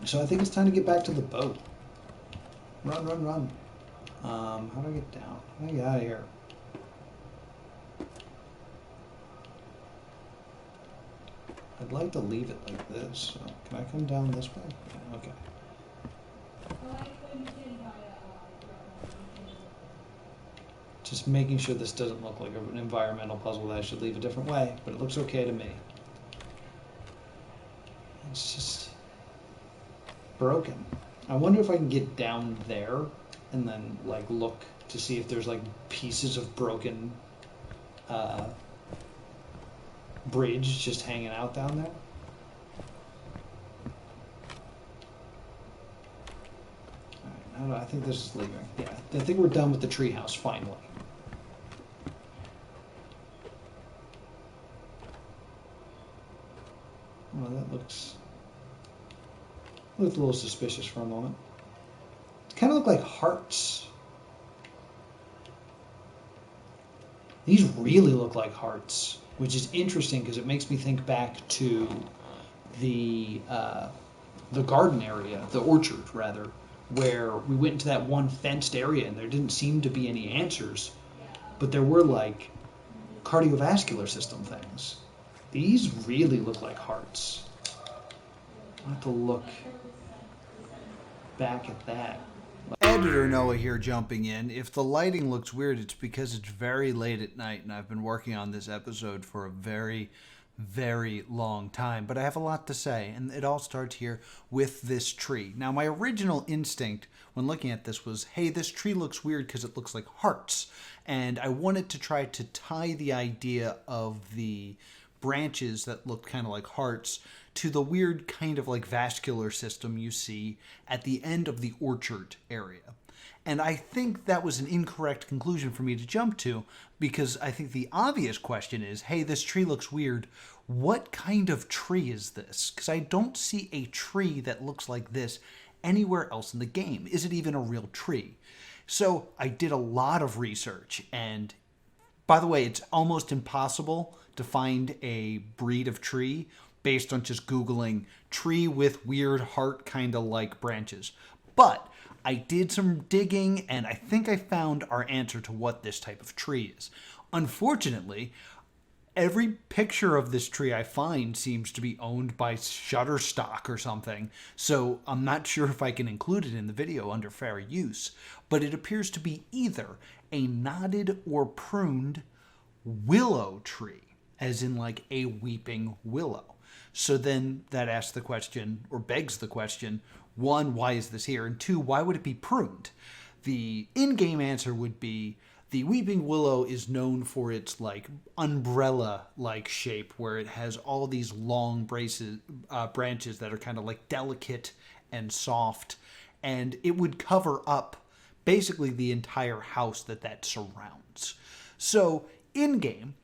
So I think it's time to get back to the boat. Run, run, run. How do I get down? How do I get out of here? I'd like to leave it like this. So can I come down this way? Yeah, okay. Just making sure this doesn't look like an environmental puzzle that I should leave a different way, but it looks okay to me. It's just broken. I wonder if I can get down there and then like look to see if there's like pieces of broken uh, bridge just hanging out down there. All right, I think this is leaving. Yeah, I think we're done with the treehouse finally. Well, that looked a little suspicious for a moment. It kind of look like hearts. These really look like hearts, which is interesting because it makes me think back to the garden area, the orchard rather, where we went into that one fenced area and there didn't seem to be any answers, but there were like cardiovascular system things. These really look like hearts. I'll have to look back at that. Editor Noah here jumping in. If the lighting looks weird, it's because it's very late at night and I've been working on this episode for a very, very long time. But I have a lot to say, and it all starts here with this tree. Now, my original instinct when looking at this was, hey, this tree looks weird because it looks like hearts. And I wanted to try to tie the idea of the branches that look kind of like hearts to the weird kind of like vascular system you see at the end of the orchard area. And I think that was an incorrect conclusion for me to jump to because I think the obvious question is, hey, this tree looks weird. What kind of tree is this? Because I don't see a tree that looks like this anywhere else in the game. Is it even a real tree? So I did a lot of research, and by the way, it's almost impossible to find a breed of tree based on just Googling tree with weird heart kind of like branches. But I did some digging and I think I found our answer to what this type of tree is. Unfortunately, every picture of this tree I find seems to be owned by Shutterstock or something, so I'm not sure if I can include it in the video under fair use, but it appears to be either a knotted or pruned willow tree, as in like a weeping willow. So then that asks the question, or begs the question, one, why is this here? And two, why would it be pruned? The in-game answer would be the weeping willow is known for its like umbrella-like shape, where it has all these long branches that are kind of like delicate and soft, and it would cover up basically the entire house that surrounds. So in game,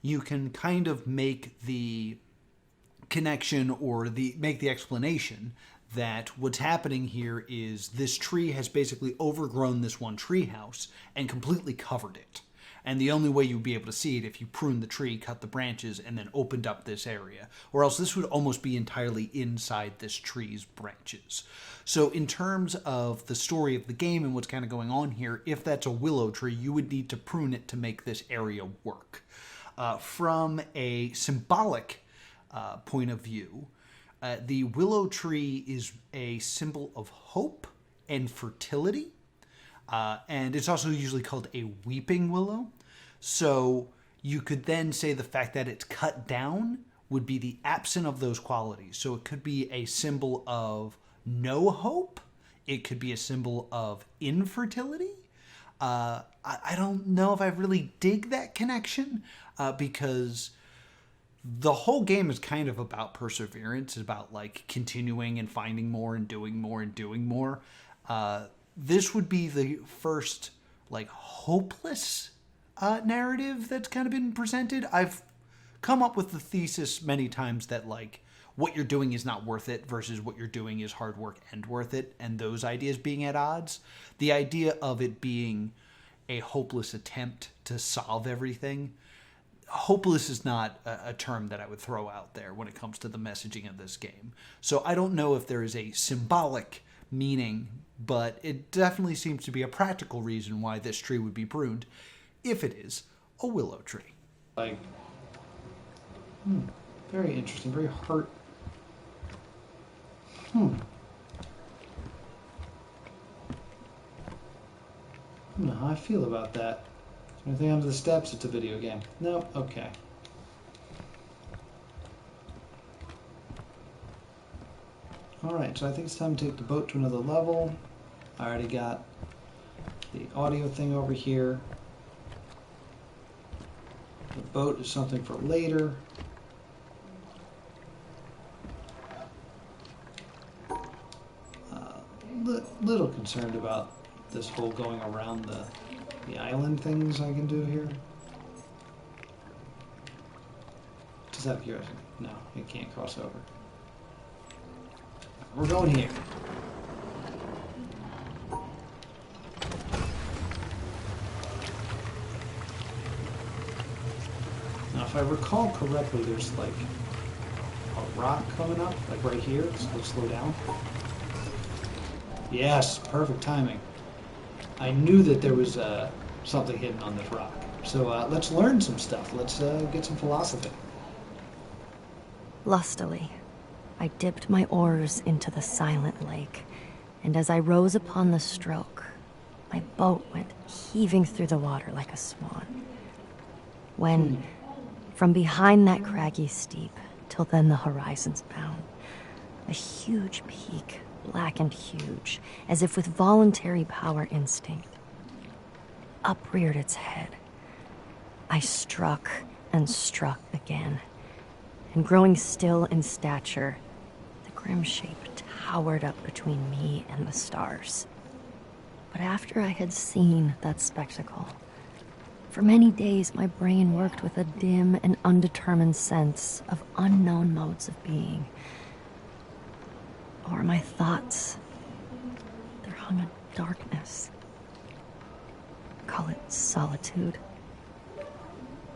you can kind of make the connection or make the explanation that what's happening here is this tree has basically overgrown this one tree house and completely covered it. And the only way you'd be able to see it if you prune the tree, cut the branches, and then opened up this area. Or else this would almost be entirely inside this tree's branches. So in terms of the story of the game and what's kind of going on here, if that's a willow tree, you would need to prune it to make this area work. From a symbolic point of view, the willow tree is a symbol of hope and fertility, and it's also usually called a weeping willow. So you could then say the fact that it's cut down would be the absence of those qualities. So it could be a symbol of no hope. It could be a symbol of infertility. I don't know if I really dig that connection because the whole game is kind of about perseverance. It's about like continuing and finding more and doing more and doing more. This would be the first like hopeless narrative that's kind of been presented. I've come up with the thesis many times that like what you're doing is not worth it versus what you're doing is hard work and worth it, and those ideas being at odds. The idea of it being a hopeless attempt to solve everything, hopeless is not a term that I would throw out there when it comes to the messaging of this game. So I don't know if there is a symbolic meaning, but it definitely seems to be a practical reason why this tree would be pruned, if it is a willow tree. Like, very interesting, very heart. I don't know how I feel about that. Anything under the steps, it's a video game. No, okay. Alright, so I think it's time to take the boat to another level. I already got the audio thing over here. The boat is something for later. Little concerned about this whole going around the island things I can do here. Just out of curiosity. No, it can't cross over. We're going here. Now, if I recall correctly, there's like a rock coming up, like right here. Let's slow down. Yes, perfect timing. I knew that there was something hidden on this rock. So let's learn some stuff. Let's get some philosophy. Lustily, I dipped my oars into the silent lake, and as I rose upon the stroke, my boat went heaving through the water like a swan. When, from behind that craggy steep, till then the horizon's bound, a huge peak, black and huge, as if with voluntary power instinct, upreared its head. I struck and struck again, and growing still in stature, the grim shape towered up between me and the stars. But after I had seen that spectacle, for many days my brain worked with a dim and undetermined sense of unknown modes of being. O'er my thoughts, there hung a darkness. Call it solitude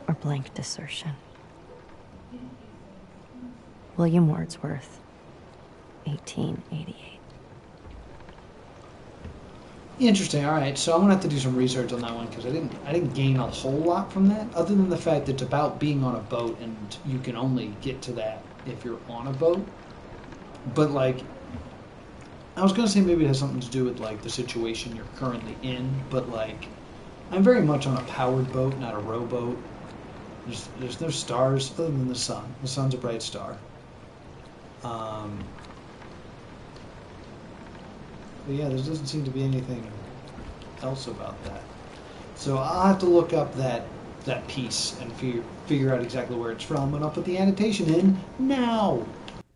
or blank desertion. William Wordsworth, 1888. Interesting. All right, so I'm gonna have to do some research on that one because I didn't gain a whole lot from that, other than the fact that it's about being on a boat and you can only get to that if you're on a boat. But like, I was gonna say maybe it has something to do with like the situation you're currently in, but like, I'm very much on a powered boat, not a rowboat. There's no stars other than the sun. The sun's a bright star. But yeah, there doesn't seem to be anything else about that. So I'll have to look up that piece and figure out exactly where it's from, and I'll put the annotation in now.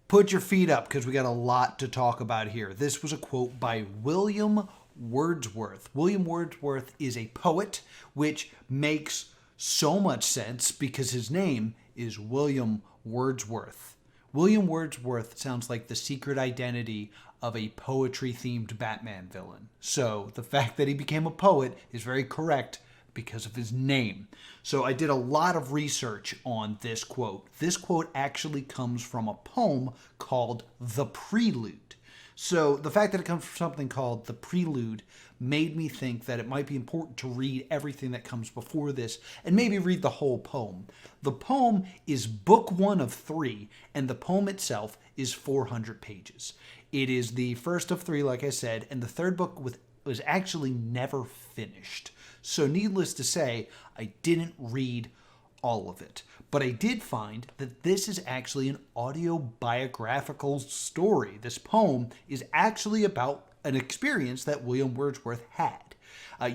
Put your feet up because we got a lot to talk about here. This was a quote by William Wordsworth. William Wordsworth is a poet, which makes so much sense because his name is William Wordsworth. William Wordsworth sounds like the secret identity of a poetry-themed Batman villain. So the fact that he became a poet is very correct because of his name. So I did a lot of research on this quote. This quote actually comes from a poem called The Prelude. So the fact that it comes from something called The Prelude made me think that it might be important to read everything that comes before this and maybe read the whole poem. The poem is book 1 of 3, and the poem itself is 400 pages. It is the first of 3, like I said, and the third book was actually never finished. So needless to say, I didn't read all of it. But I did find that this is actually an autobiographical story. This poem is actually about an experience that William Wordsworth had.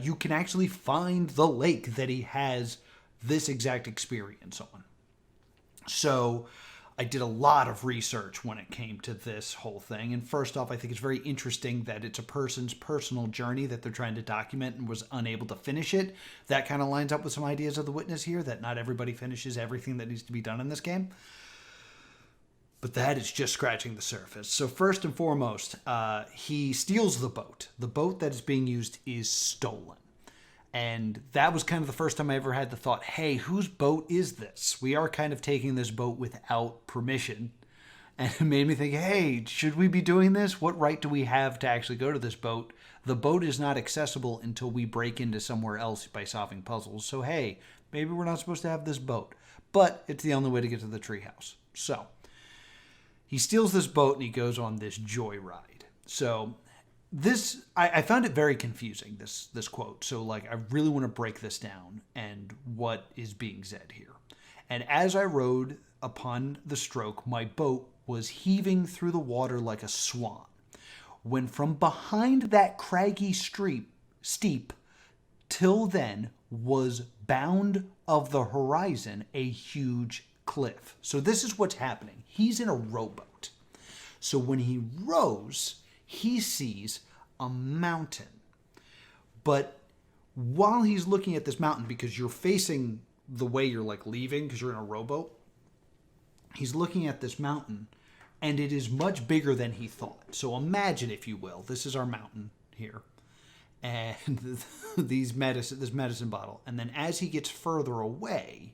You can actually find the lake that he has this exact experience on. So I did a lot of research when it came to this whole thing. And first off, I think it's very interesting that it's a person's personal journey that they're trying to document and was unable to finish it. That kind of lines up with some ideas of the witness here, that not everybody finishes everything that needs to be done in this game. But that is just scratching the surface. So first and foremost, he steals the boat. The boat that is being used is stolen. And that was kind of the first time I ever had the thought, hey, whose boat is this? We are kind of taking this boat without permission. And it made me think, hey, should we be doing this? What right do we have to actually go to this boat? The boat is not accessible until we break into somewhere else by solving puzzles. So, hey, maybe we're not supposed to have this boat. But it's the only way to get to the treehouse. So, he steals this boat and he goes on this joyride. So, I found it very confusing, this quote. So, like, I really want to break this down and what is being said here. And as I rode upon the stroke, my boat was heaving through the water like a swan, when from behind that craggy steep, till then was bound of the horizon a huge cliff. So this is what's happening. He's in a rowboat. So when he rows, he sees a mountain. But while he's looking at this mountain, because you're facing the way you're like leaving, because you're in a rowboat, he's looking at this mountain, and it is much bigger than he thought. So imagine, if you will, this is our mountain here, and this medicine bottle. And then as he gets further away,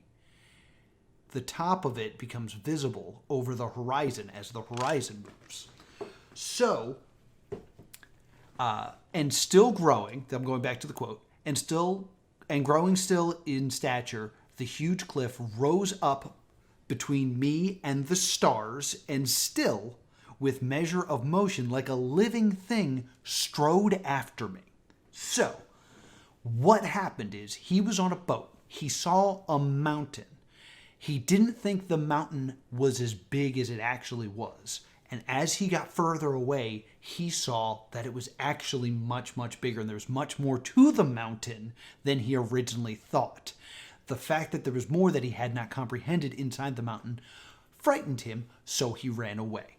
the top of it becomes visible over the horizon as the horizon moves. So, and still growing, I'm going back to the quote, and growing still in stature, the huge cliff rose up between me and the stars, and still, with measure of motion, like a living thing, strode after me. So, what happened is, he was on a boat. He saw a mountain. He didn't think the mountain was as big as it actually was. And as he got further away, he saw that it was actually much, much bigger, and there was much more to the mountain than he originally thought. The fact that there was more that he had not comprehended inside the mountain frightened him, so he ran away.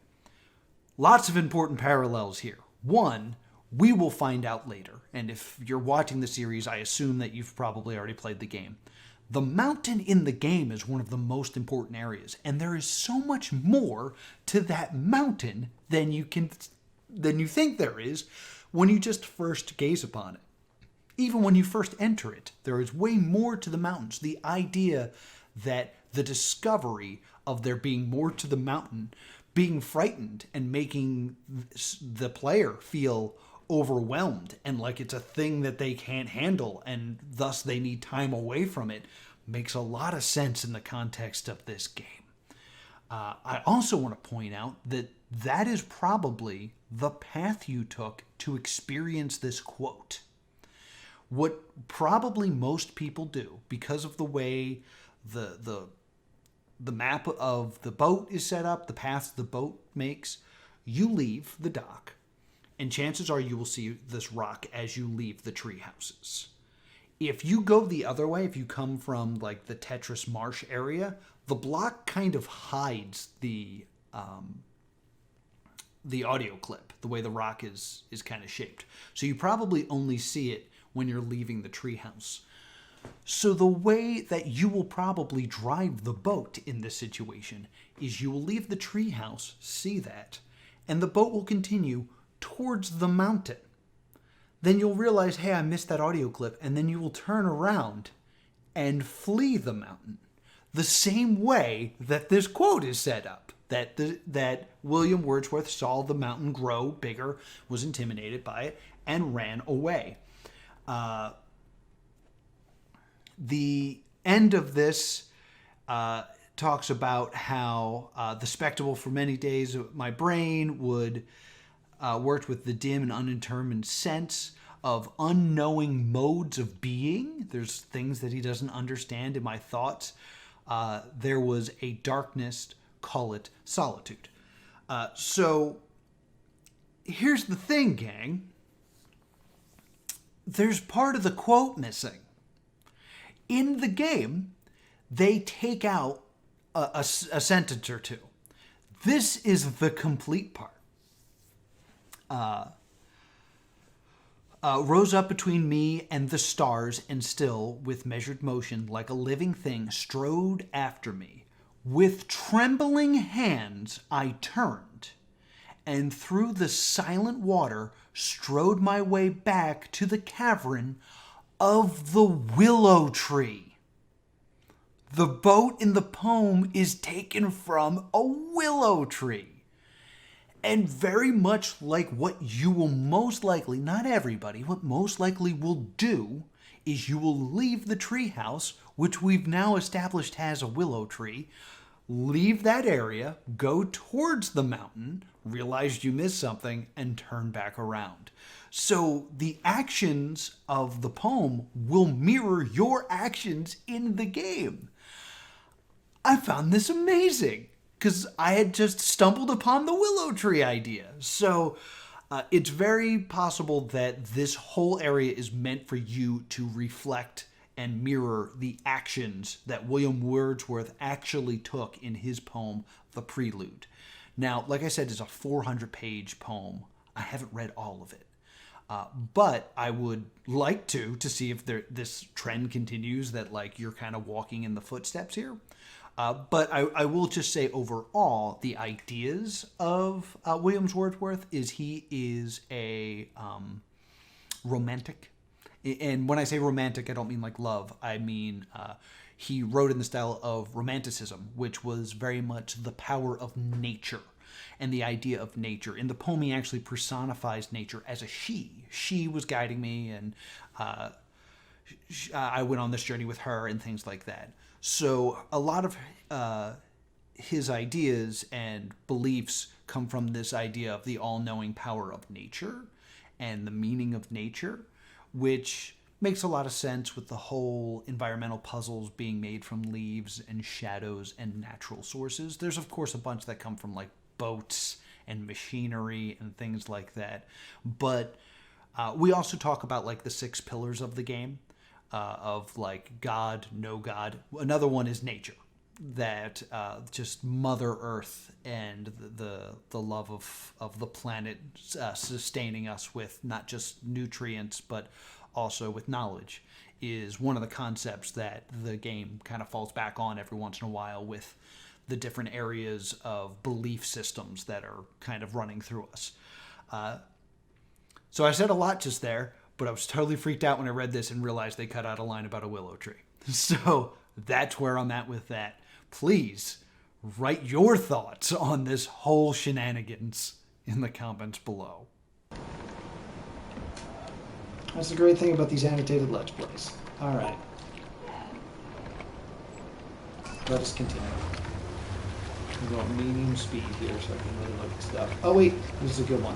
Lots of important parallels here. One, we will find out later, and if you're watching the series, I assume that you've probably already played the game. The mountain in the game is one of the most important areas, and there is so much more to that mountain than you think there is when you just first gaze upon it. Even when you first enter it, there is way more to the mountains. The idea that the discovery of there being more to the mountain, being frightened and making the player feel overwhelmed and like it's a thing that they can't handle and thus they need time away from it, makes a lot of sense in the context of this game. I also want to point out that that is probably the path you took to experience this quote. What probably most people do, because of the way the map of the boat is set up, the paths the boat makes, you leave the dock, and chances are you will see this rock as you leave the tree houses. If you go the other way, if you come from like the Tetris Marsh area, the block kind of hides the audio clip, the way the rock is kind of shaped. So you probably only see it when you're leaving the treehouse. So the way that you will probably drive the boat in this situation is you will leave the treehouse, see that, and the boat will continue towards the mountain. Then you'll realize, hey, I missed that audio clip, and then you will turn around and flee the mountain. The same way that this quote is set up, that William Wordsworth saw the mountain grow bigger, was intimidated by it, and ran away. The end of this talks about how the spectacle for many days of my brain would worked with the dim and undetermined sense of unknowing modes of being. There's things that he doesn't understand in my thoughts. There was a darkness, call it solitude. So here's the thing, gang. There's part of the quote missing. In the game, they take out a sentence or two. This is the complete part. Rose up between me and the stars, and still, with measured motion, like a living thing, strode after me. With trembling hands I turned, and through the silent water strode my way back to the cavern of the willow tree. The boat in the poem is taken from a willow tree. And very much like what you will most likely, not everybody, what most likely will do is you will leave the treehouse, which we've now established has a willow tree, leave that area, go towards the mountain, realize you missed something, and turn back around. So the actions of the poem will mirror your actions in the game. I found this amazing because I had just stumbled upon the willow tree idea. So it's very possible that this whole area is meant for you to reflect and mirror the actions that William Wordsworth actually took in his poem, The Prelude. Now, like I said, it's a 400-page poem. I haven't read all of it. But I would like to see if this trend continues, that like you're kind of walking in the footsteps here. But I will just say overall, the ideas of William Wordsworth is he is a romantic. And when I say romantic, I don't mean like love. I mean he wrote in the style of Romanticism, which was very much the power of nature and the idea of nature. In the poem, he actually personifies nature as a she. She was guiding me, and I went on this journey with her and things like that. So a lot of his ideas and beliefs come from this idea of the all-knowing power of nature and the meaning of nature, which makes a lot of sense with the whole environmental puzzles being made from leaves and shadows and natural sources. There's, of course, a bunch that come from like boats and machinery and things like that. But we also talk about like the 6 pillars of the game. Of like God, no God. Another one is nature, that just Mother Earth and the love of the planet sustaining us with not just nutrients but also with knowledge is one of the concepts that the game kind of falls back on every once in a while with the different areas of belief systems that are kind of running through us. So I said a lot just there. But I was totally freaked out when I read this and realized they cut out a line about a willow tree. So that's where I'm at with that. Please write your thoughts on this whole shenanigans in the comments below. That's the great thing about these annotated Let's Plays. All right. Let us continue. We're going medium speed here so I can really look at stuff. Oh wait, this is a good one.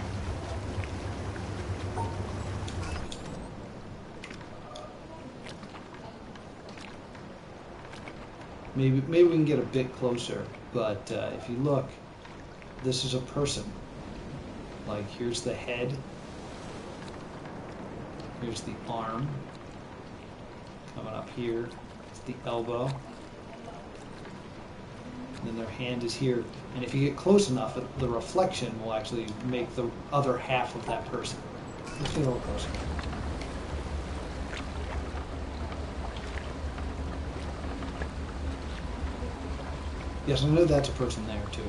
Maybe we can get a bit closer, but if you look, this is a person. Like, here's the head. Here's the arm. Coming up here, it's the elbow. And then their hand is here. And if you get close enough, the reflection will actually make the other half of that person. Let's get a little closer. Yes, I know that's a person there too.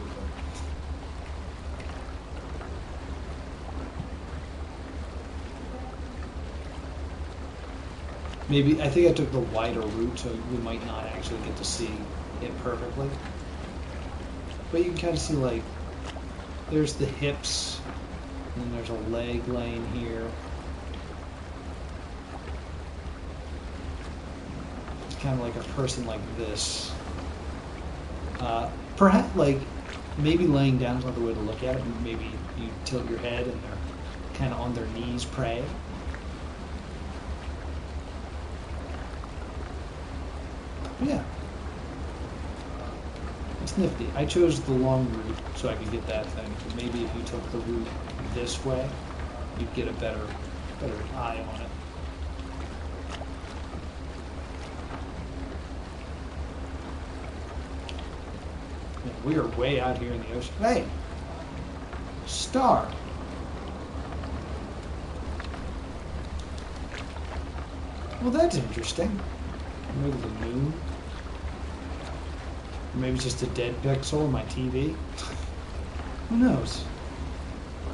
Maybe, I think I took the wider route, so we might not actually get to see it perfectly. But you can kind of see, like, there's the hips, and then there's a leg laying here. It's kind of like a person like this. Perhaps, like, maybe laying down is not the way to look at it. Maybe you tilt your head and they're kind of on their knees praying. Yeah. It's nifty. I chose the long route so I could get that thing. But maybe if you took the route this way, you'd get a better eye on it. We are way out here in the ocean. Hey! Star! Well, that's interesting. Maybe the moon? Or maybe it's just a dead pixel on my TV? Who knows?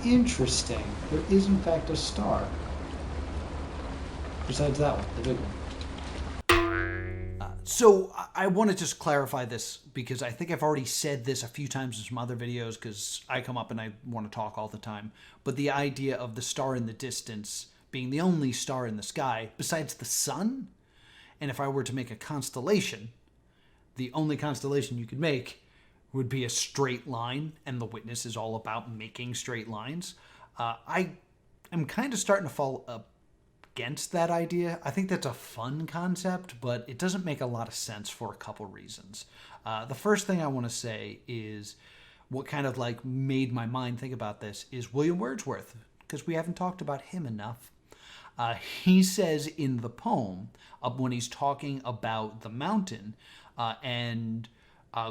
Interesting. There is, in fact, a star. Besides that one, the big one. So I want to just clarify this because I think I've already said this a few times in some other videos because I come up and I want to talk all the time. But the idea of the star in the distance being the only star in the sky besides the sun, and if I were to make a constellation, the only constellation you could make would be a straight line, and The Witness is all about making straight lines. I am kind of starting to fall against that idea. I think that's a fun concept, but it doesn't make a lot of sense for a couple reasons. The first thing I want to say is what kind of like made my mind think about this is William Wordsworth, because we haven't talked about him enough. He says in the poem, when he's talking about the mountain and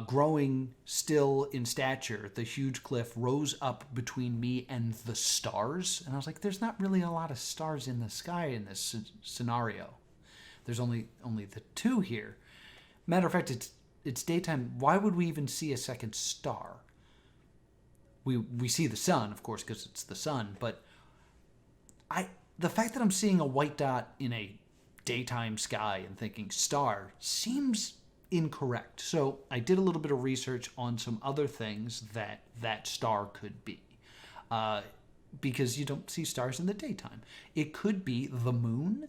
growing still in stature, the huge cliff rose up between me and the stars. And I was like, there's not really a lot of stars in the sky in this scenario. There's only the two here. Matter of fact, it's daytime. Why would we even see a second star? We see the sun, of course, because it's the sun. But the fact that I'm seeing a white dot in a daytime sky and thinking star seems incorrect. So I did a little bit of research on some other things that star could be, because you don't see stars in the daytime. It could be the moon,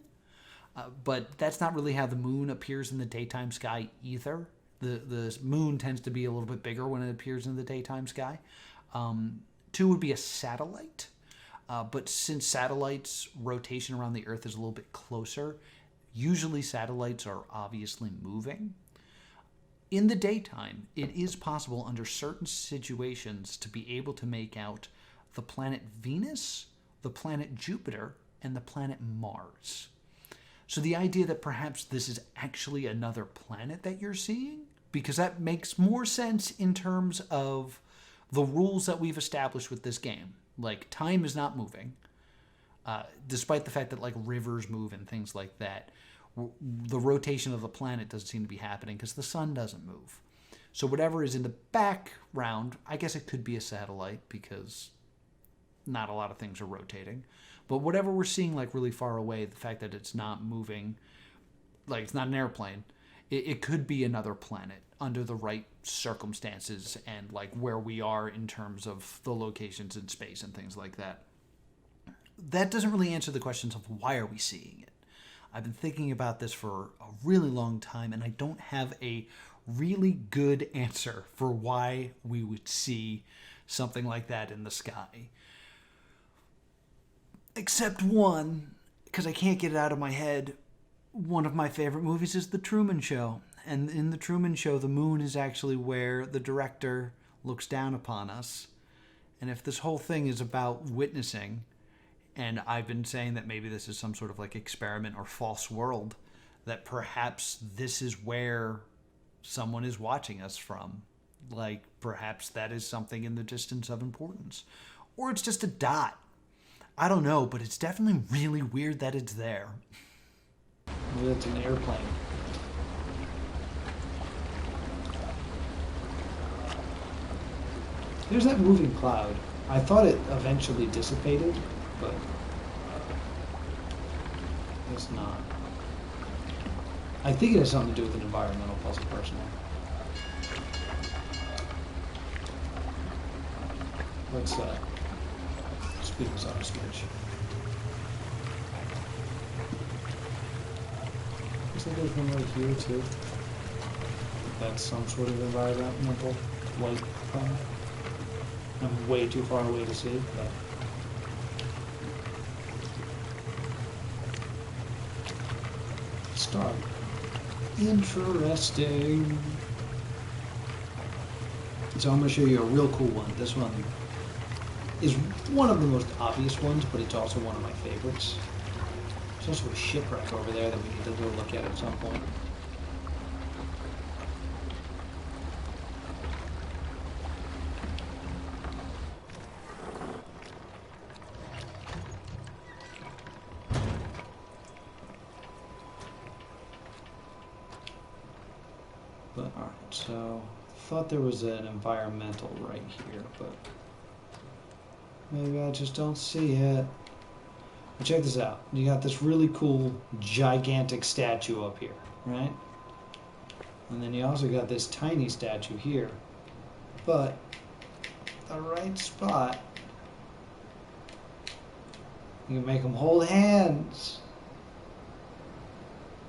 but that's not really how the moon appears in the daytime sky either. The moon tends to be a little bit bigger when it appears in the daytime sky. Two would be a satellite, but since satellites' rotation around the Earth is a little bit closer, usually satellites are obviously moving. In the daytime, it is possible under certain situations to be able to make out the planet Venus, the planet Jupiter, and the planet Mars. So the idea that perhaps this is actually another planet that you're seeing, because that makes more sense in terms of the rules that we've established with this game. Like, time is not moving, despite the fact that like rivers move and things like that. The rotation of the planet doesn't seem to be happening because the sun doesn't move. So whatever is in the background, I guess it could be a satellite because not a lot of things are rotating. But whatever we're seeing like really far away, the fact that it's not moving, like it's not an airplane, it could be another planet under the right circumstances and like where we are in terms of the locations in space and things like that. That doesn't really answer the questions of why are we seeing it. I've been thinking about this for a really long time, and I don't have a really good answer for why we would see something like that in the sky. Except one, because I can't get it out of my head. One of my favorite movies is The Truman Show. And in The Truman Show, the moon is actually where the director looks down upon us. And if this whole thing is about witnessing, and I've been saying that maybe this is some sort of like experiment or false world, that perhaps this is where someone is watching us from. Like perhaps that is something in the distance of importance. Or it's just a dot. I don't know, but it's definitely really weird that it's there. Maybe it's an airplane. There's that moving cloud. I thought it eventually dissipated, but it's not. I think it has something to do with an environmental puzzle, personally. Let's speed this up a smidge. Looks like there's one right here too. That's some sort of environmental light thing. I'm way too far away to see, but star. Interesting. So I'm going to show you a real cool one. This one is one of the most obvious ones, but it's also one of my favorites. There's also a shipwreck over there that we need to go look at some point. But alright, so I thought there was an environmental right here, but maybe I just don't see it. But check this out. You got this really cool, gigantic statue up here, right? And then you also got this tiny statue here. But the right spot, you can make them hold hands.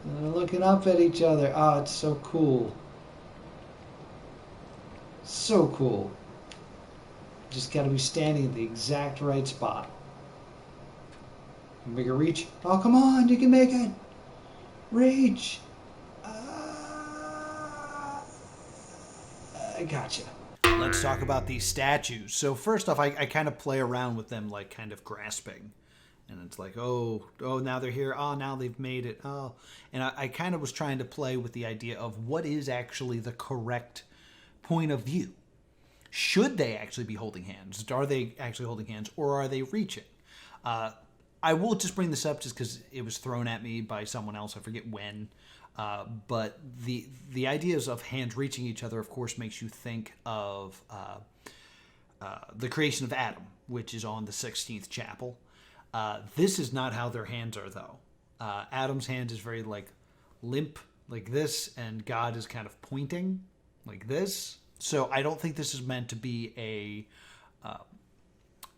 And they're looking up at each other. Oh, it's so cool. So cool. Just got to be standing at the exact right spot. Make a reach. Oh, come on, you can make it. Reach. I gotcha. Let's talk about these statues. So first off, I kind of play around with them, like kind of grasping. And it's like, oh, now they're here. Oh, now they've made it. Oh, and I kind of was trying to play with the idea of what is actually the correct point of view. Should they actually be holding hands? Are they actually holding hands, or are they reaching? I will just bring this up just because it was thrown at me by someone else. I forget when. But the ideas of hands reaching each other, of course, makes you think of the creation of Adam, which is on the 16th chapel. This is not how their hands are, though. Adam's hand is very like limp, like this, and God is kind of pointing like this. So I don't think this is meant to be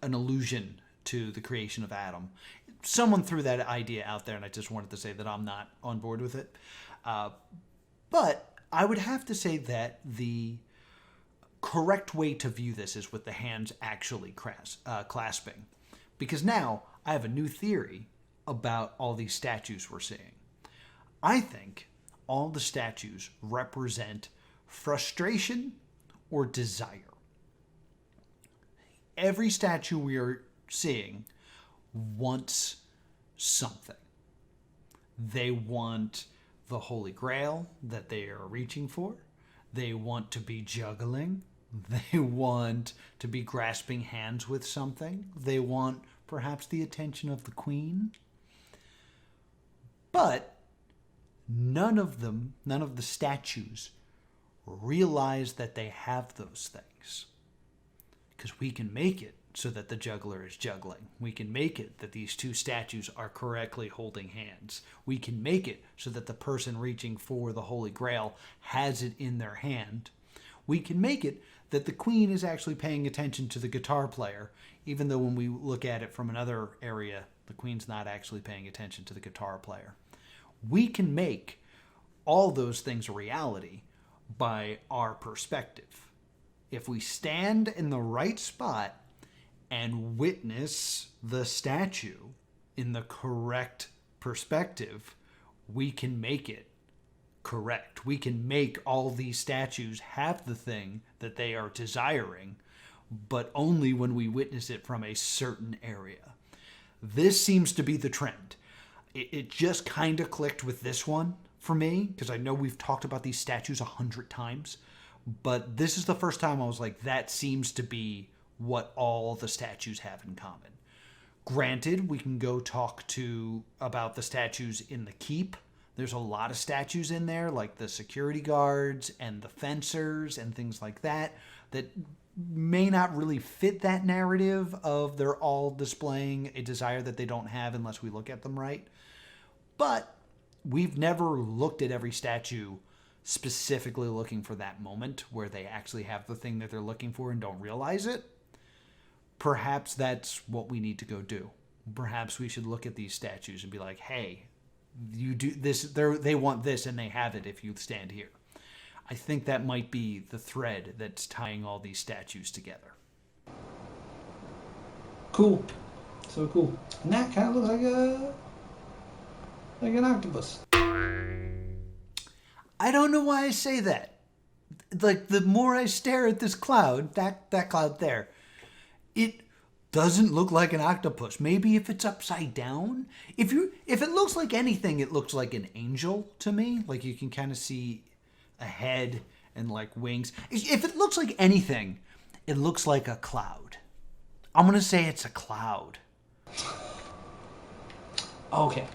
an allusion to the creation of Adam. Someone threw that idea out there, and I just wanted to say that I'm not on board with it. But I would have to say that the correct way to view this is with the hands actually clasping. Because now I have a new theory about all these statues we're seeing. I think all the statues represent frustration or desire. Every statue we are seeing wants something. They want the Holy Grail that they are reaching for. They want to be juggling. They want to be grasping hands with something. They want perhaps the attention of the queen. But none of the statues realize that they have those things. Because we can make it so that the juggler is juggling. We can make it that these two statues are correctly holding hands. We can make it so that the person reaching for the Holy Grail has it in their hand. We can make it that the queen is actually paying attention to the guitar player, even though when we look at it from another area, the queen's not actually paying attention to the guitar player. We can make all those things a reality by our perspective. If we stand in the right spot and witness the statue in the correct perspective, we can make it correct. We can make all these statues have the thing that they are desiring, but only when we witness it from a certain area. This seems to be the trend. It just kind of clicked with this one for me, because I know we've talked about these statues 100 times, but this is the first time I was like, that seems to be what all the statues have in common. Granted, we can go talk about the statues in the keep. There's a lot of statues in there, like the security guards and the fencers and things like that may not really fit that narrative of they're all displaying a desire that they don't have unless we look at them right. But we've never looked at every statue specifically looking for that moment where they actually have the thing that they're looking for and don't realize it. Perhaps that's what we need to go do. Perhaps we should look at these statues and be like, hey, you do this, they want this and they have it if you stand here. I think that might be the thread that's tying all these statues together. Cool. So cool. And that kind of looks like an octopus. I don't know why I say that. Like, the more I stare at this cloud, that cloud there, it doesn't look like an octopus. Maybe if it's upside down. If it looks like anything, it looks like an angel to me. Like, you can kind of see a head and like wings. If it looks like anything, it looks like a cloud. I'm gonna say it's a cloud. Okay.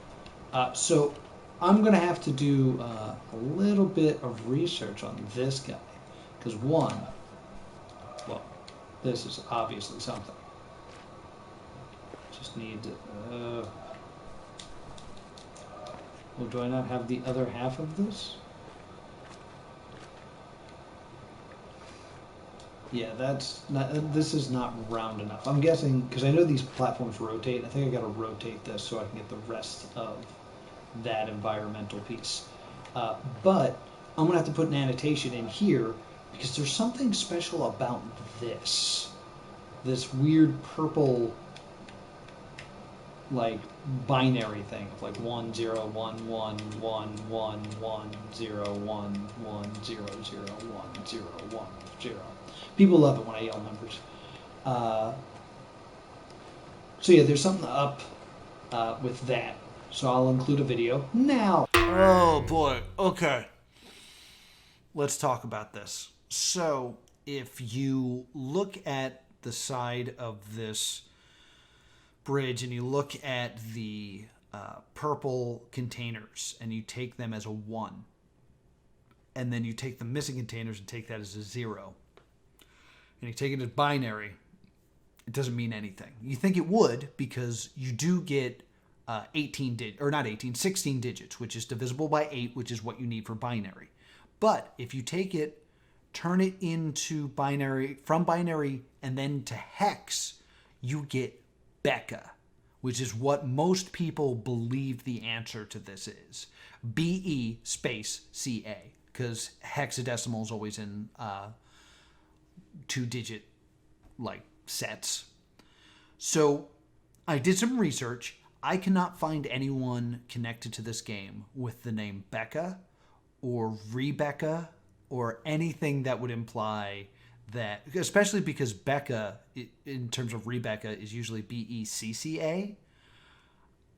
So I'm going to have to do a little bit of research on this guy. Because this is obviously something. Just need to, well, do I not have the other half of this? Yeah, this is not round enough. I'm guessing, because I know these platforms rotate, I think I gotta rotate this so I can get the rest of that environmental piece. But I'm gonna have to put an annotation in here because there's something special about this. This weird purple, like, binary thing of like 1 0 1 1 1 1 1 0 1 1 0 0 1 0 1 0. People love it when I yell numbers. So yeah, there's something up with that. So I'll include a video now. Oh boy. Okay. Let's talk about this. So if you look at the side of this bridge and you look at the purple containers and you take them as a 1, and then you take the missing containers and take that as a 0, and you take it as binary, it doesn't mean anything. You think it would because you do get 16 digits, which is divisible by 8, which is what you need for binary. But if you take it, turn it into binary, from binary and then to hex, you get BECA, which is what most people believe the answer to this is. BE space CA, because hexadecimal is always in 2-digit like sets. So I did some research. I cannot find anyone connected to this game with the name BECA or Rebecca or anything that would imply that, especially because BECA, in terms of Rebecca, is usually BECCA.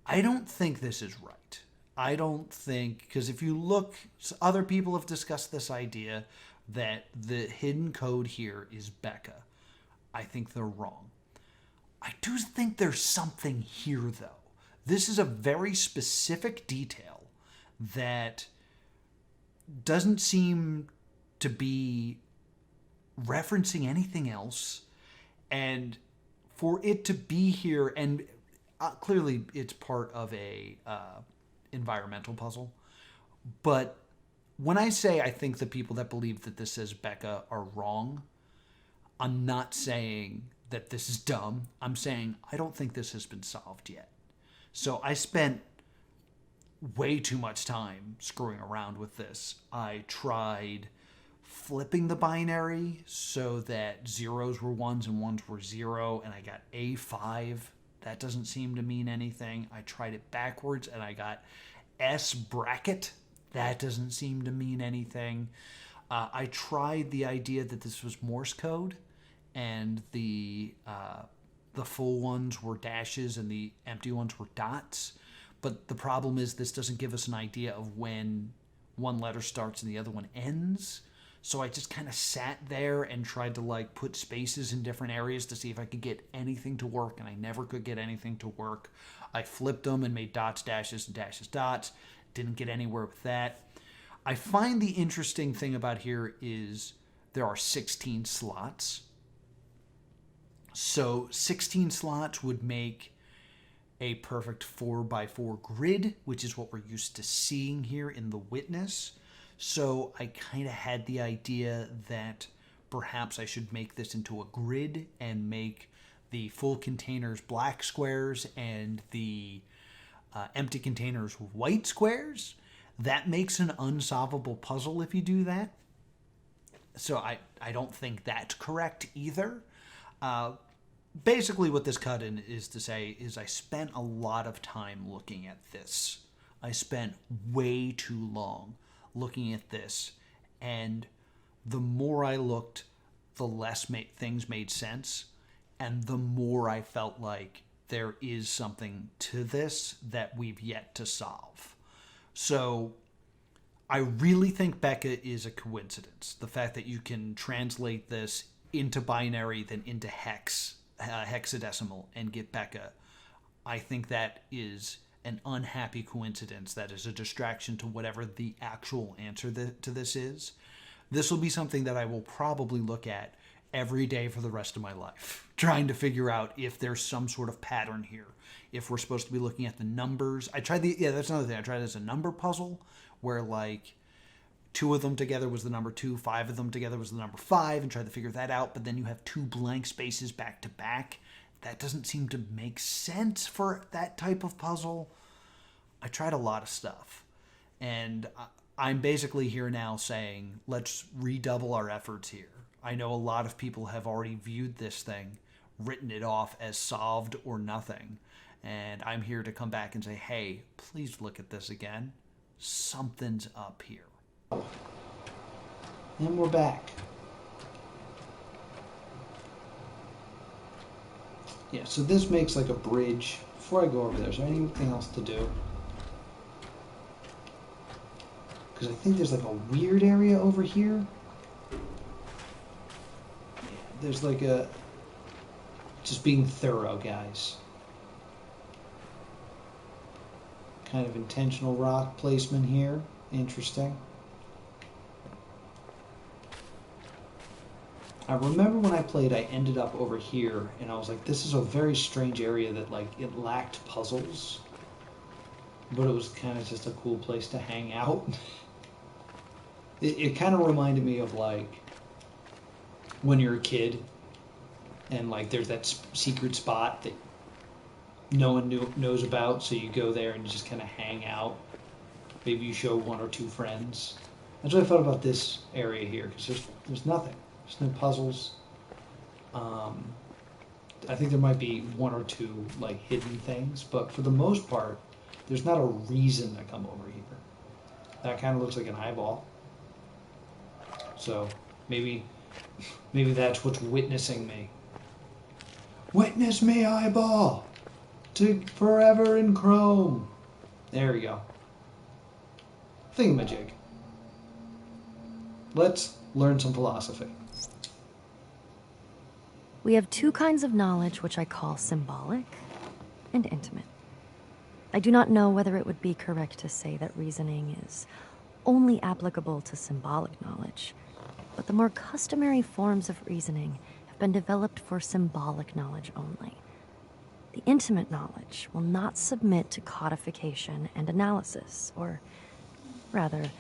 I don't think this is right. I don't think, because if you look, other people have discussed this idea that the hidden code here is BECA. I think they're wrong. I do think there's something here, though. This is a very specific detail that doesn't seem to be referencing anything else. And for it to be here, and clearly it's part of a environmental puzzle, but when I say I think the people that believe that this says BECA are wrong, I'm not saying that this is dumb. I'm saying I don't think this has been solved yet. So I spent way too much time screwing around with this. I tried flipping the binary so that zeros were ones and ones were 0, and I got A5. That doesn't seem to mean anything. I tried it backwards and I got S bracket. That doesn't seem to mean anything. I tried the idea that this was Morse code, and the full ones were dashes and the empty ones were dots. But the problem is this doesn't give us an idea of when one letter starts and the other one ends. So I just kind of sat there and tried to like put spaces in different areas to see if I could get anything to work, and I never could get anything to work. I flipped them and made dots, dashes, and dashes, dots. Didn't get anywhere with that. I find the interesting thing about here is there are 16 slots. So 16 slots would make a perfect 4x4 grid, which is what we're used to seeing here in the Witness. So I kind of had the idea that perhaps I should make this into a grid and make the full containers black squares and the empty containers white squares. That makes an unsolvable puzzle if you do that. So I don't think that's correct either. Basically what this cut-in is to say is I spent a lot of time looking at this. I spent way too long looking at this, and the more I looked, the less things made sense, and the more I felt like there is something to this that we've yet to solve. So I really think BECA is a coincidence. The fact that you can translate this into binary, then into hexadecimal, and get BECA, I think that is an unhappy coincidence that is a distraction to whatever the actual answer to this is. This will be something that I will probably look at every day for the rest of my life, trying to figure out if there's some sort of pattern here. If we're supposed to be looking at the numbers. That's another thing. I tried as a number puzzle where like 2 of them together was the number 2, 5 of them together was the number 5, and tried to figure that out. But then you have 2 blank spaces back to back. That doesn't seem to make sense for that type of puzzle. I tried a lot of stuff. And I'm basically here now saying, let's redouble our efforts here. I know a lot of people have already viewed this thing, written it off as solved or nothing. And I'm here to come back and say, hey, please look at this again. Something's up here. And we're back. Yeah, so this makes like a bridge. Before I go over there, is there anything else to do? Because I think there's like a weird area over here. Yeah, there's like a... Just being thorough, guys. Kind of intentional rock placement here. Interesting. I remember when I played, I ended up over here, and I was like, this is a very strange area that, like, it lacked puzzles. But it was kind of just a cool place to hang out. It kind of reminded me of, like, when you're a kid, and, like, there's that secret spot that no one knows about, so you go there and you just kind of hang out. Maybe you show 1 or 2 friends. That's what I thought about this area here, because there's nothing. There's no puzzles. I think there might be 1 or 2 like hidden things, but for the most part, there's not a reason to come over here. That kind of looks like an eyeball. So maybe that's what's witnessing me. Witness me, eyeball, to forever in chrome. There we go. Thingamajig. Let's learn some philosophy. We have 2 kinds of knowledge which I call symbolic and intimate. I do not know whether it would be correct to say that reasoning is only applicable to symbolic knowledge, but the more customary forms of reasoning have been developed for symbolic knowledge only. The intimate knowledge will not submit to codification and analysis, or rather,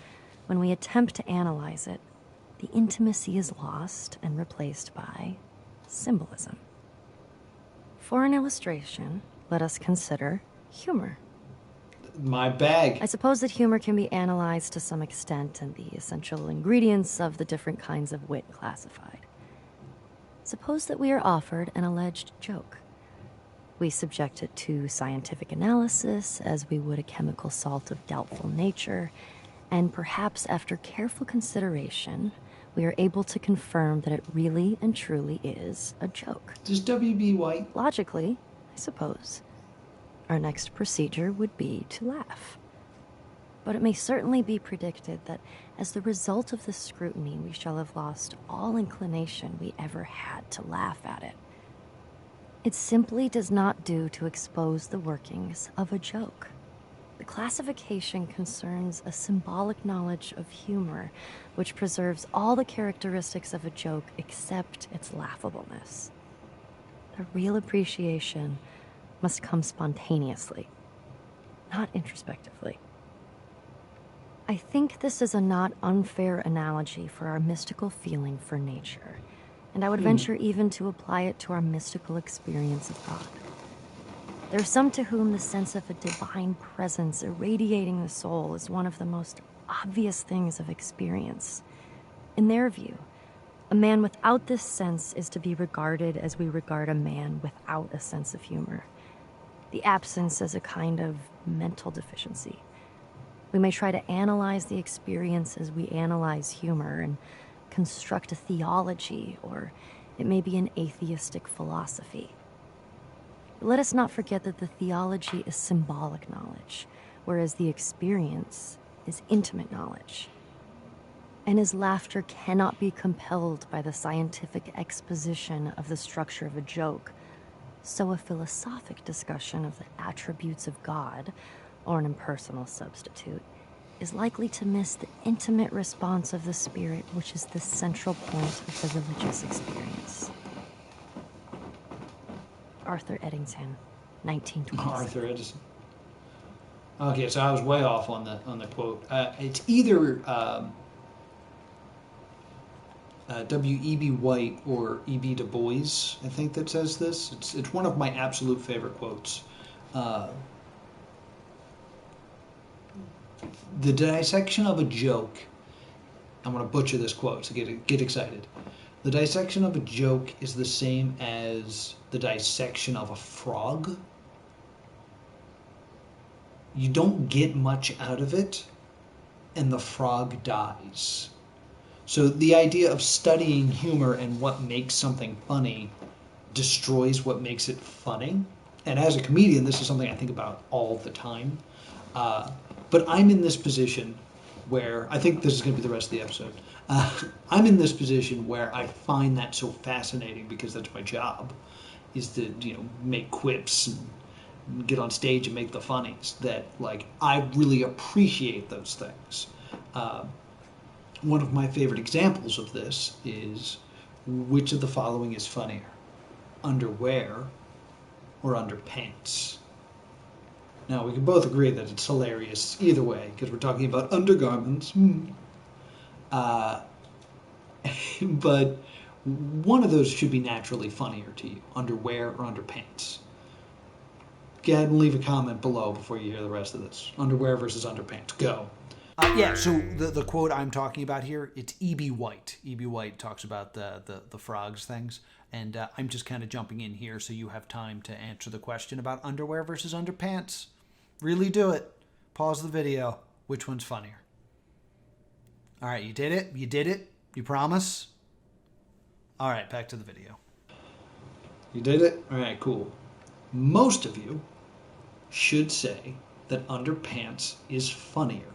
when we attempt to analyze it, the intimacy is lost and replaced by symbolism. For an illustration, let us consider humor. My bag. I suppose that humor can be analyzed to some extent and the essential ingredients of the different kinds of wit classified. Suppose that we are offered an alleged joke. We subject it to scientific analysis as we would a chemical salt of doubtful nature, and perhaps after careful consideration, we are able to confirm that it really and truly is a joke. Does W.B. White? Logically, I suppose, our next procedure would be to laugh. But it may certainly be predicted that as the result of this scrutiny, we shall have lost all inclination we ever had to laugh at it. It simply does not do to expose the workings of a joke. The classification concerns a symbolic knowledge of humor, which preserves all the characteristics of a joke except its laughableness. The real appreciation must come spontaneously, not introspectively. I think this is a not unfair analogy for our mystical feeling for nature, and I would venture even to apply it to our mystical experience of God. There are some to whom the sense of a divine presence irradiating the soul is one of the most obvious things of experience. In their view, a man without this sense is to be regarded as we regard a man without a sense of humor. The absence is a kind of mental deficiency. We may try to analyze the experience as we analyze humor and construct a theology, or it may be an atheistic philosophy. Let us not forget that the theology is symbolic knowledge, whereas the experience is intimate knowledge. And as laughter cannot be compelled by the scientific exposition of the structure of a joke, so a philosophic discussion of the attributes of God, or an impersonal substitute, is likely to miss the intimate response of the spirit, which is the central point of the religious experience. Arthur Eddington, 1926. Arthur Edison. Okay, so I was way off on the quote. It's either W.E.B. White or E.B. Du Bois, I think, that says this. It's one of my absolute favorite quotes. The dissection of a joke. I'm going to butcher this quote, so get excited. The dissection of a joke is the same as the dissection of a frog. You don't get much out of it, and the frog dies. So the idea of studying humor and what makes something funny destroys what makes it funny. And as a comedian, this is something I think about all the time. But I'm in this position where, I think this is going to be the rest of the episode, I'm in this position where I find that so fascinating because that's my job, is to, make quips and get on stage and make the funnies, that, I really appreciate those things. One of my favorite examples of this is, which of the following is funnier? Underwear or underpants? Now, we can both agree that it's hilarious either way, because we're talking about undergarments. But one of those should be naturally funnier to you, underwear or underpants. Go ahead and leave a comment below before you hear the rest of this. Underwear versus underpants. Go. So the quote I'm talking about here, it's E.B. White. E.B. White talks about the frogs things, and I'm just kind of jumping in here so you have time to answer the question about underwear versus underpants. Really do it. Pause the video. Which one's funnier? All right, you did it? You did it? You promise? All right, back to the video. You did it? All right, cool. Most of you should say that underpants is funnier.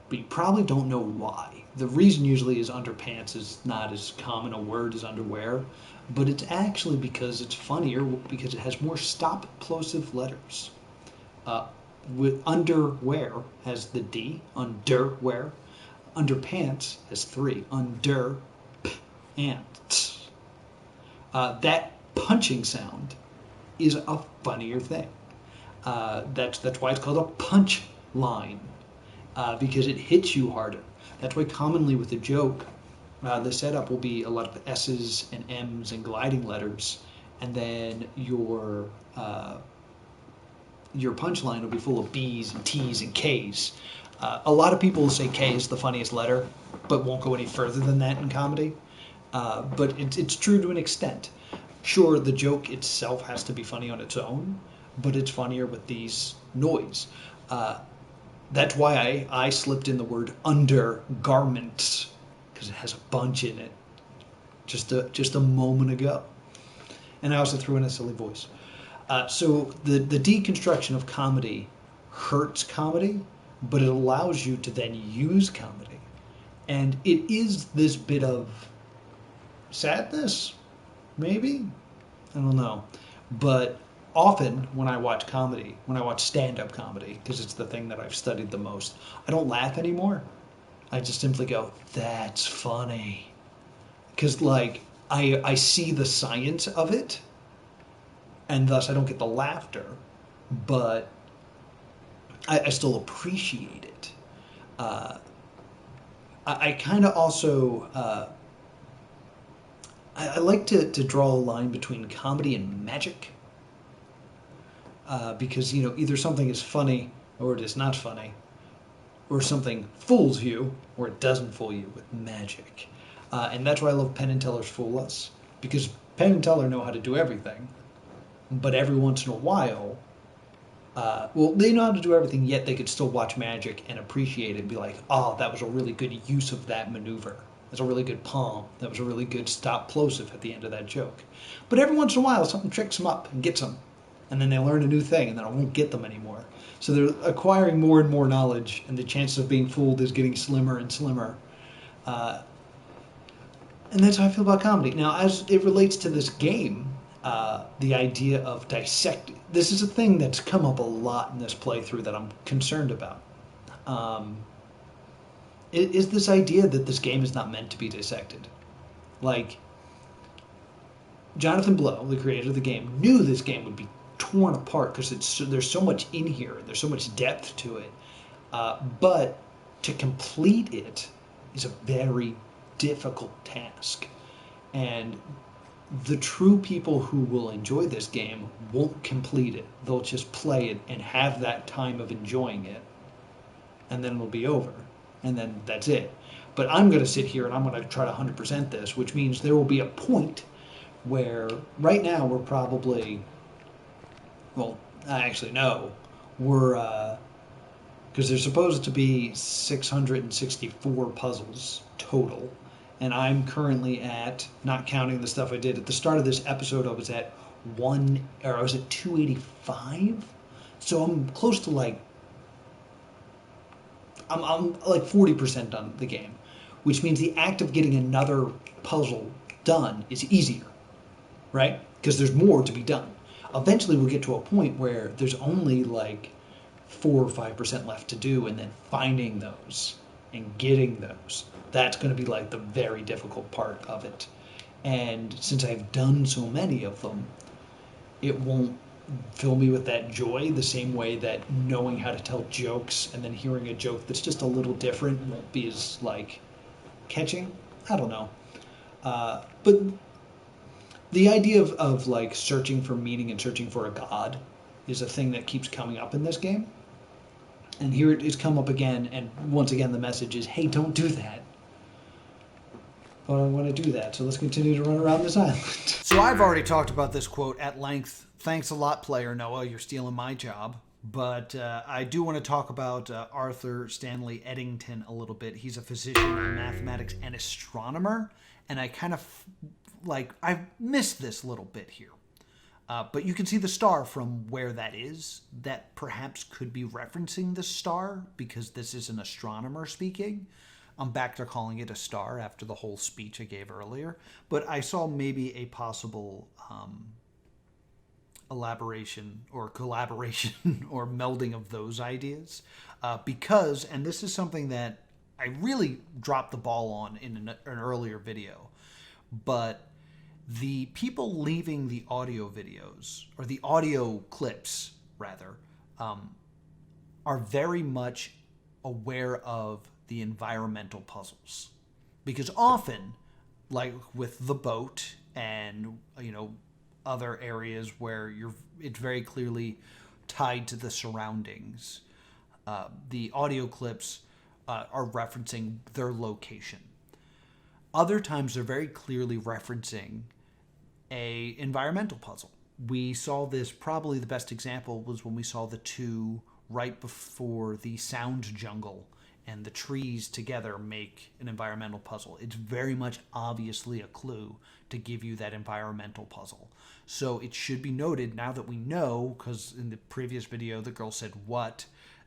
But you probably don't know why. The reason usually is underpants is not as common a word as underwear, but it's actually because it's funnier because it has more stop plosive letters. With underwear has the D, underwear. Underpants has 3, under, p, and t. That punching sound is a funnier thing. That's why it's called a punch line, because it hits you harder. That's why commonly with a joke, the setup will be a lot of S's and M's and gliding letters, and then your punchline will be full of B's and T's and K's. A lot of people say K is the funniest letter, but won't go any further than that in comedy. But it's true to an extent. Sure, the joke itself has to be funny on its own, but it's funnier with these noise. That's why I slipped in the word undergarments, because it has a bunch in it just a moment ago. And I also threw in a silly voice. So the deconstruction of comedy hurts comedy, but it allows you to then use comedy. And it is this bit of sadness, maybe? I don't know. But often when I watch comedy, when I watch stand-up comedy, because it's the thing that I've studied the most, I don't laugh anymore. I just simply go, that's funny. Because, I see the science of it, and thus I don't get the laughter, but I still appreciate it. I kind of also, I like to draw a line between comedy and magic, because, either something is funny or it is not funny, or something fools you or it doesn't fool you with magic. And that's why I love Penn and Teller's Fool Us, because Penn and Teller know how to do everything, but every once in a while, they know how to do everything, yet they could still watch magic and appreciate it and be like, oh, that was a really good use of that maneuver. That's a really good palm. That was a really good stop plosive at the end of that joke. But every once in a while, something tricks them up and gets them. And then they learn a new thing, and then it won't get them anymore. So they're acquiring more and more knowledge, and the chances of being fooled is getting slimmer and slimmer. And that's how I feel about comedy. Now, as it relates to this game, the idea of dissecting, this is a thing that's come up a lot in this playthrough that I'm concerned about. um, is this idea that this game is not meant to be dissected. Like, Jonathan Blow, the creator of the game, knew this game would be torn apart because there's so much in here, there's so much depth to it. But to complete it is a very difficult task. And the true people who will enjoy this game won't complete it. They'll just play it and have that time of enjoying it. And then it'll be over. And then that's it. But I'm going to sit here and I'm going to try to 100% this, which means there will be a point where right now we're probably, well, actually no, we're, because there's supposed to be 664 puzzles total, and I'm currently at, not counting the stuff I did at the start of this episode, I was at 285, so I'm close to like, I'm like 40% done the game, which means the act of getting another puzzle done is easier, right? Because there's more to be done. Eventually we'll get to a point where there's only like 4 or 5% left to do, and then finding those and getting those, that's going to be like the very difficult part of it. And since I've done so many of them, it won't fill me with that joy the same way that knowing how to tell jokes and then hearing a joke that's just a little different won't be as like catching. I don't know. But the idea of like searching for meaning and searching for a god is a thing that keeps coming up in this game. And here it's come up again, and once again the message is, hey, don't do that. But I want to do that, so let's continue to run around this island. So I've already talked about this quote at length. Thanks a lot, player Noah. You're stealing my job. But I do want to talk about Arthur Stanley Eddington a little bit. He's a physician, a mathematics, and astronomer. And I kind of, I've missed this little bit here. But you can see the star from where that is. That perhaps could be referencing the star, because this is an astronomer speaking. I'm back to calling it a star after the whole speech I gave earlier. But I saw maybe a possible elaboration or collaboration or melding of those ideas. Because, and this is something that I really dropped the ball on in an earlier video, but the people leaving the audio videos, or the audio clips, rather, are very much aware of the environmental puzzles. Because often, like with the boat and, other areas where it's very clearly tied to the surroundings, the audio clips are referencing their location. Other times they're very clearly referencing a environmental puzzle. We saw this, probably the best example was when we saw the two right before the sound jungle and the trees together make an environmental puzzle. It's very much obviously a clue to give you that environmental puzzle. So it should be noted, now that we know, because in the previous video the girl said what,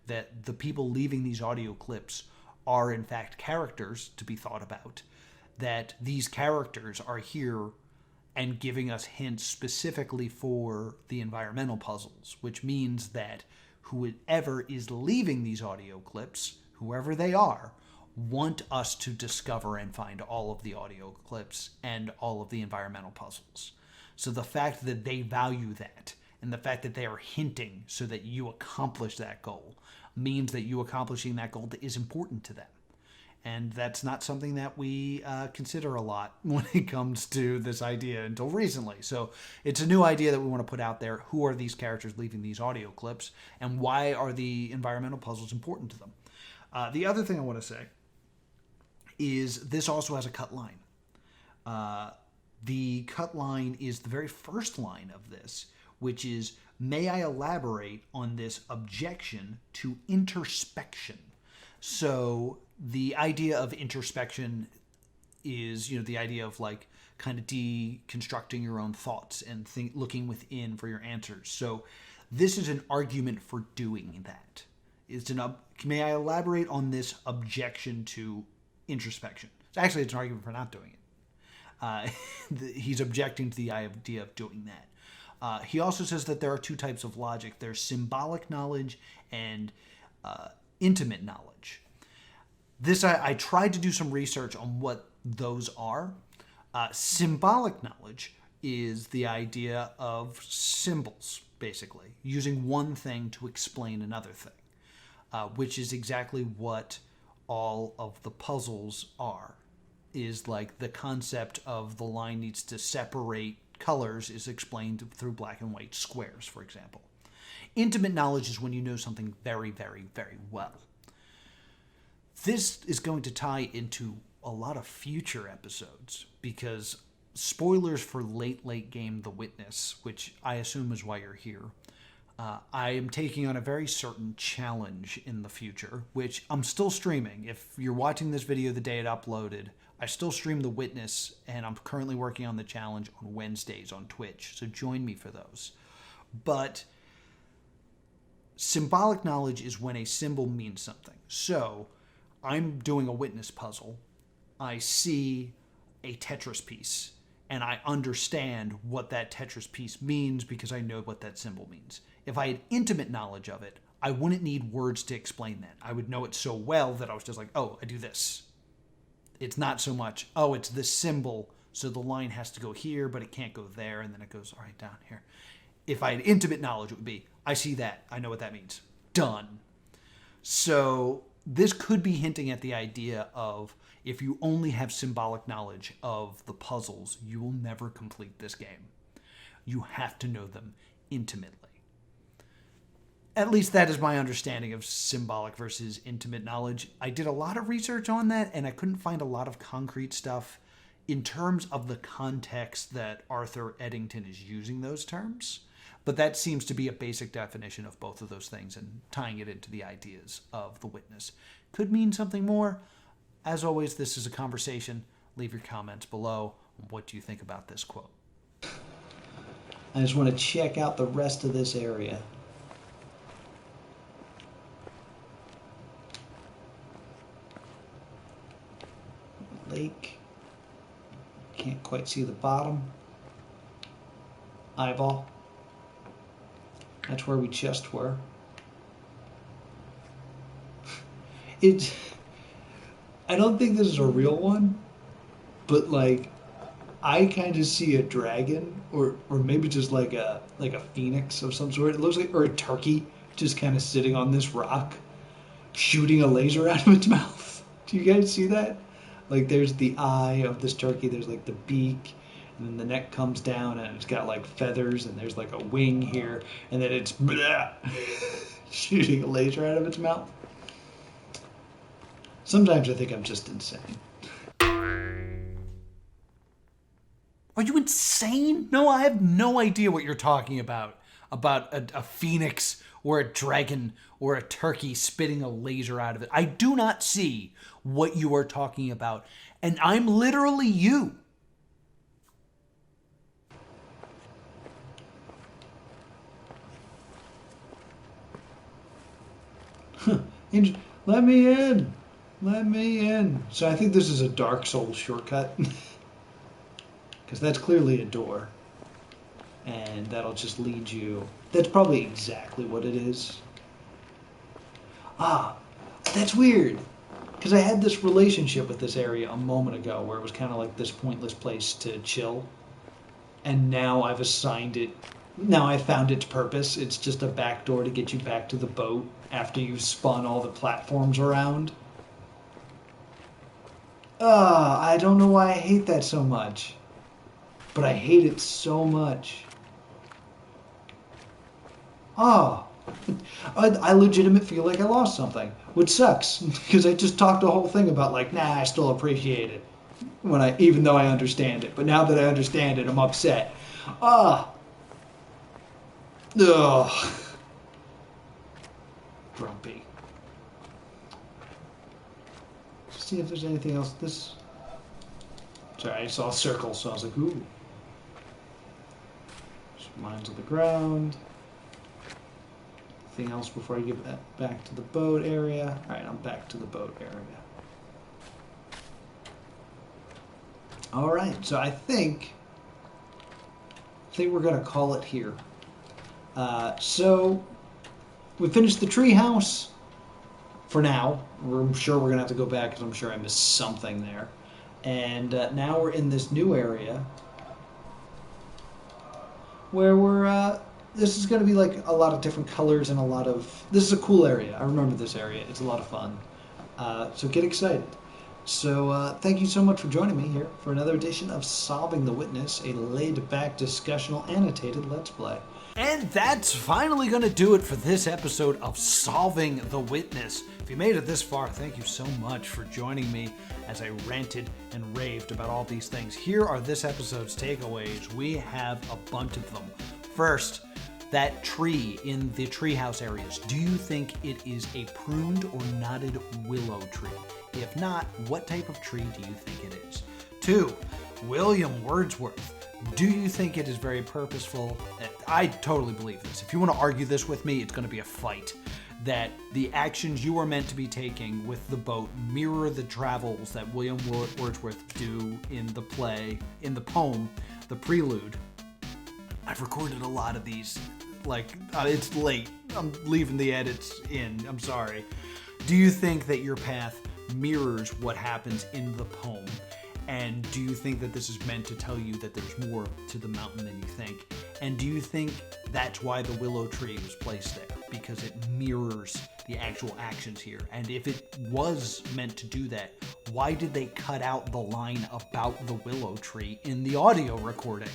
that the people leaving these audio clips are in fact characters to be thought about, that these characters are here and giving us hints specifically for the environmental puzzles, which means that whoever is leaving these audio clips, whoever they are, want us to discover and find all of the audio clips and all of the environmental puzzles. So the fact that they value that, and the fact that they are hinting so that you accomplish that goal, means that you accomplishing that goal is important to them. And that's not something that we consider a lot when it comes to this idea until recently. So it's a new idea that we want to put out there. Who are these characters leaving these audio clips? And why are the environmental puzzles important to them? The other thing I want to say is this also has a cut line. The cut line is the very first line of this, which is, may I elaborate on this objection to introspection? So the idea of introspection is, the idea of like kind of deconstructing your own thoughts and looking within for your answers. So this is an argument for doing that. May I elaborate on this objection to introspection? Actually, it's an argument for not doing it. He's objecting to the idea of doing that. He also says that there are two types of logic. There's symbolic knowledge and intimate knowledge. This, I tried to do some research on what those are. Symbolic knowledge is the idea of symbols, basically, using one thing to explain another thing, which is exactly what all of the puzzles are. Is like the concept of the line needs to separate colors is explained through black and white squares, for example. Intimate knowledge is when you know something very, very, very well. This is going to tie into a lot of future episodes because spoilers for late game The Witness, which I assume is why you're here, I am taking on a very certain challenge in the future, which I'm still streaming. If you're watching this video the day it uploaded, I still stream The Witness, and I'm currently working on the challenge on Wednesdays on Twitch, so join me for those. But symbolic knowledge is when a symbol means something. So I'm doing a witness puzzle. I see a Tetris piece, and I understand what that Tetris piece means because I know what that symbol means. If I had intimate knowledge of it, I wouldn't need words to explain that. I would know it so well that I was just like, oh, I do this. It's not so much, oh, it's this symbol, so the line has to go here, but it can't go there, and then it goes right down here. If I had intimate knowledge, it would be, I see that, I know what that means. Done. So this could be hinting at the idea of if you only have symbolic knowledge of the puzzles, you will never complete this game. You have to know them intimately. At least that is my understanding of symbolic versus intimate knowledge. I did a lot of research on that, and I couldn't find a lot of concrete stuff in terms of the context that Arthur Eddington is using those terms. But that seems to be a basic definition of both of those things, and tying it into the ideas of The Witness. Could mean something more. As always, this is a conversation. Leave your comments below. What do you think about this quote? I just want to check out the rest of this area. Lake. Can't quite see the bottom. Eyeball. That's where we just were. I don't think this is a real one, but like I kind of see a dragon or maybe just like a phoenix of some sort. It looks like, or a turkey just kind of sitting on this rock shooting a laser out of its mouth. Do you guys see that? Like there's the eye of this turkey, there's like the beak, and then the neck comes down and it's got like feathers and there's like a wing here, and then it's shooting a laser out of its mouth. Sometimes I think I'm just insane. Are you insane? No, I have no idea what you're talking about. About a phoenix or a dragon or a turkey spitting a laser out of it. I do not see what you are talking about. And I'm literally you. Let me in. Let me in. So I think this is a Dark Souls shortcut. Because that's clearly a door. And that'll just lead you. That's probably exactly what it is. Ah, that's weird. Because I had this relationship with this area a moment ago where it was kind of like this pointless place to chill. And now I've assigned it. Now I've found its purpose. It's just a back door to get you back to the boat after you've spun all the platforms around. I don't know why I hate that so much. But I hate it so much. I legitimately feel like I lost something, which sucks because I just talked the whole thing about like, nah, I still appreciate it even though I understand it. But now that I understand it, I'm upset. Grumpy. Let's see if there's anything else. Sorry, I saw a circle, so I was like, ooh. Lines on the ground. Anything else before I get back to the boat area? Alright, I'm back to the boat area. Alright, so I think we're going to call it here. So, we finished the tree house. for now. I'm sure we're going to have to go back because I'm sure I missed something there. And now we're in this new area where we're... this is going to be like a lot of different colors and a lot of... This is a cool area. I remember this area. It's a lot of fun. So get excited. So thank you so much for joining me here for another edition of Solving the Witness, a laid-back discussional annotated Let's Play. And that's finally going to do it for this episode of Solving the Witness. If you made it this far, thank you so much for joining me as I ranted and raved about all these things. Here are this episode's takeaways. We have a bunch of them. First, that tree in the treehouse areas. Do you think it is a pruned or knotted willow tree? If not, what type of tree do you think it is? 2, William Wordsworth. Do you think it is very purposeful? I totally believe this. If you want to argue this with me, it's going to be a fight. That the actions you are meant to be taking with the boat mirror the travels that William Wordsworth do in the play, in the poem, The Prelude. I've recorded a lot of these. It's late. I'm leaving the edits in. I'm sorry. Do you think that your path mirrors what happens in the poem? And do you think that this is meant to tell you that there's more to the mountain than you think? And do you think that's why the willow tree was placed there? Because it mirrors the actual actions here. And if it was meant to do that, why did they cut out the line about the willow tree in the audio recording?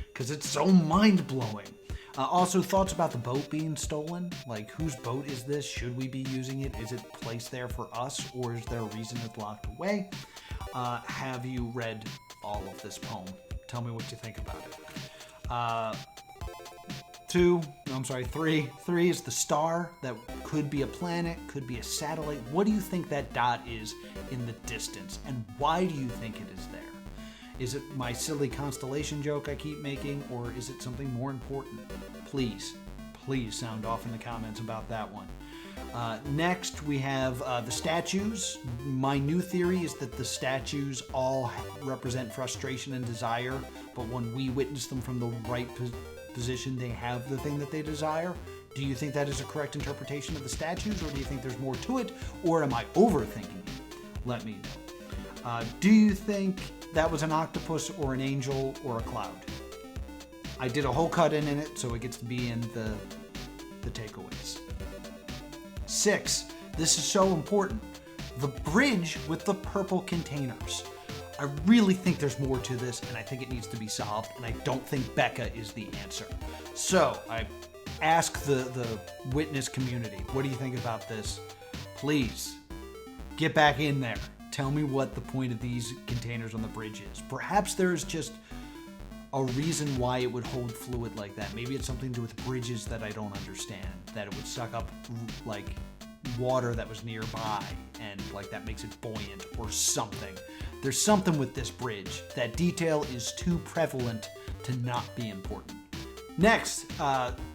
Because it's so mind-blowing. Also, thoughts about the boat being stolen? Like, whose boat is this? Should we be using it? Is it placed there for us, or is there a reason it's locked away? Have you read all of this poem? Tell me what you think about it. 3 is the star that could be a planet, could be a satellite. What do you think that dot is in the distance, and why do you think it is there? Is it my silly constellation joke I keep making, or is it something more important? Please sound off in the comments about that one. Next, we have the statues. My new theory is that the statues all represent frustration and desire, but when we witness them from the right position, they have the thing that they desire. Do you think that is a correct interpretation of the statues, or do you think there's more to it, or am I overthinking it? Let me know. Do you think that was an octopus or an angel or a cloud? I did a whole cut in it, so it gets to be in the takeaways. 6, this is so important. The bridge with the purple containers. I really think there's more to this, and I think it needs to be solved, and I don't think BECA is the answer. So, I ask the witness community, what do you think about this? Please, get back in there. Tell me what the point of these containers on the bridge is. Perhaps there's just a reason why it would hold fluid like that. Maybe it's something to do with bridges that I don't understand. That it would suck up like water that was nearby and like that makes it buoyant or something. There's something with this bridge. That detail is too prevalent to not be important. Next,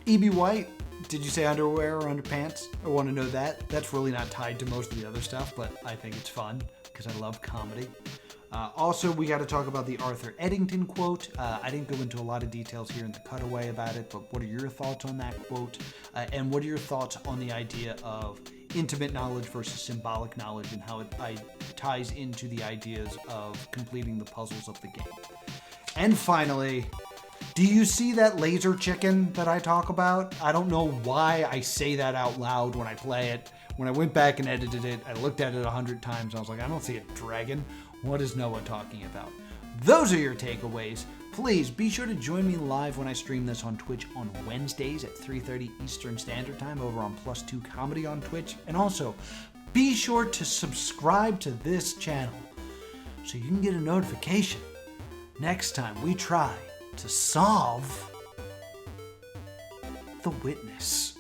E.B. White. Did you say underwear or underpants? I want to know that. That's really not tied to most of the other stuff, but I think it's fun because I love comedy. Also, we got to talk about the Arthur Eddington quote. I didn't go into a lot of details here in the cutaway about it, but what are your thoughts on that quote? And what are your thoughts on the idea of intimate knowledge versus symbolic knowledge and how it ties into the ideas of completing the puzzles of the game? And finally, do you see that laser chicken that I talk about? I don't know why I say that out loud when I play it. When I went back and edited it, I looked at it 100 times and I was like, I don't see a dragon. What is Noah talking about? Those are your takeaways. Please be sure to join me live when I stream this on Twitch on Wednesdays at 3:30 Eastern Standard Time over on +2 Comedy on Twitch. And also, be sure to subscribe to this channel so you can get a notification next time we try to solve the witness.